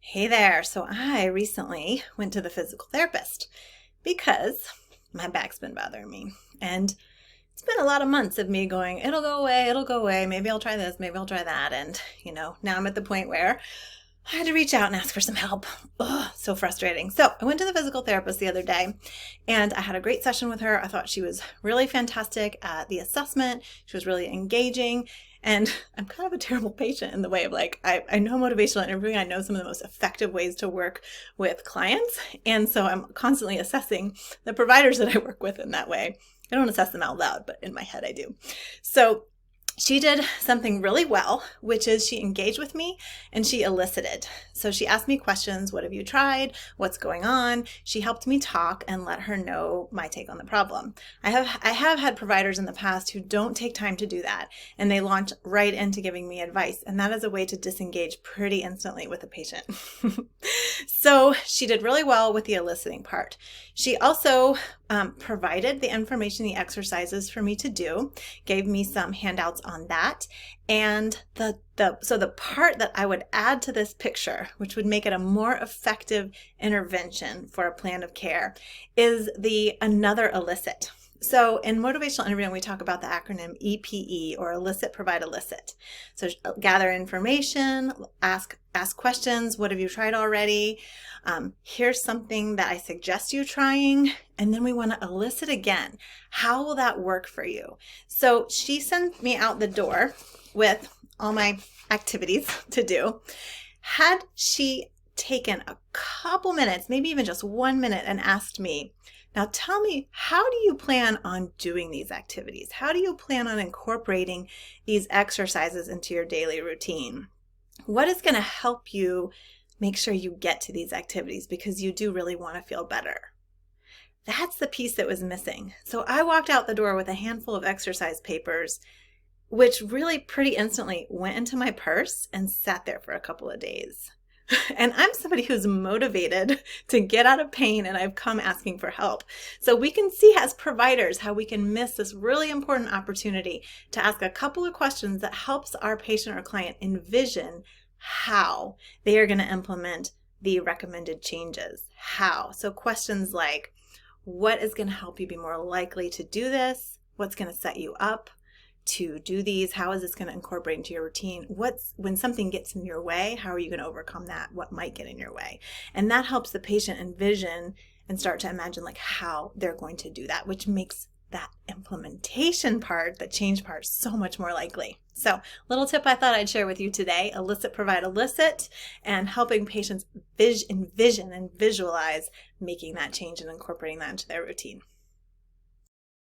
Hey there. So I recently went to the physical therapist because my back's been bothering me. And it's been a lot of months of me going, it'll go away. Maybe I'll try this, maybe I'll try that. And, now I'm at the point where I had to reach out and ask for some help. Ugh, so frustrating. So I went to the physical therapist the other day and I had a great session with her. I thought she was really fantastic at the assessment. She was really engaging. And I'm kind of a terrible patient in the way of I know motivational interviewing. I know some of the most effective ways to work with clients. And so I'm constantly assessing the providers that I work with in that way. I don't assess them out loud, but in my head I do. So she did something really well, which is she engaged with me and she elicited. So she asked me questions. What have you tried? What's going on? She helped me talk and let her know my take on the problem. I have had providers in the past who don't take time to do that, and they launch right into giving me advice. And that is a way to disengage pretty instantly with a patient. So she did really well with the eliciting part. She also provided the information, the exercises for me to do, gave me some handouts on that. And so the part that I would add to this picture, which would make it a more effective intervention for a plan of care, is another elicit. So in motivational interviewing, we talk about the acronym EPE, or Elicit Provide Elicit. So gather information, ask questions. What have you tried already? Here's something that I suggest you trying. And then we want to elicit again. How will that work for you? So she sent me out the door with all my activities to do. Had she taken a couple minutes, maybe even just 1 minute, and asked me, now tell me, how do you plan on doing these activities? How do you plan on incorporating these exercises into your daily routine? What is going to help you make sure you get to these activities, because you do really want to feel better? That's the piece that was missing. So I walked out the door with a handful of exercise papers, which really pretty instantly went into my purse and sat there for a couple of days. And I'm somebody who's motivated to get out of pain, and I've come asking for help. So we can see as providers how we can miss this really important opportunity to ask a couple of questions that helps our patient or client envision how they are going to implement the recommended changes. How? So questions like, what is going to help you be more likely to do this? What's going to set you up to do these? How is this going to incorporate into your routine? When something gets in your way, how are you going to overcome that? What might get in your way? And that helps the patient envision and start to imagine how they're going to do that, which makes that implementation part, the change part, so much more likely. So, little tip I thought I'd share with you today: Elicit Provide Elicit, and helping patients envision and visualize making that change and incorporating that into their routine.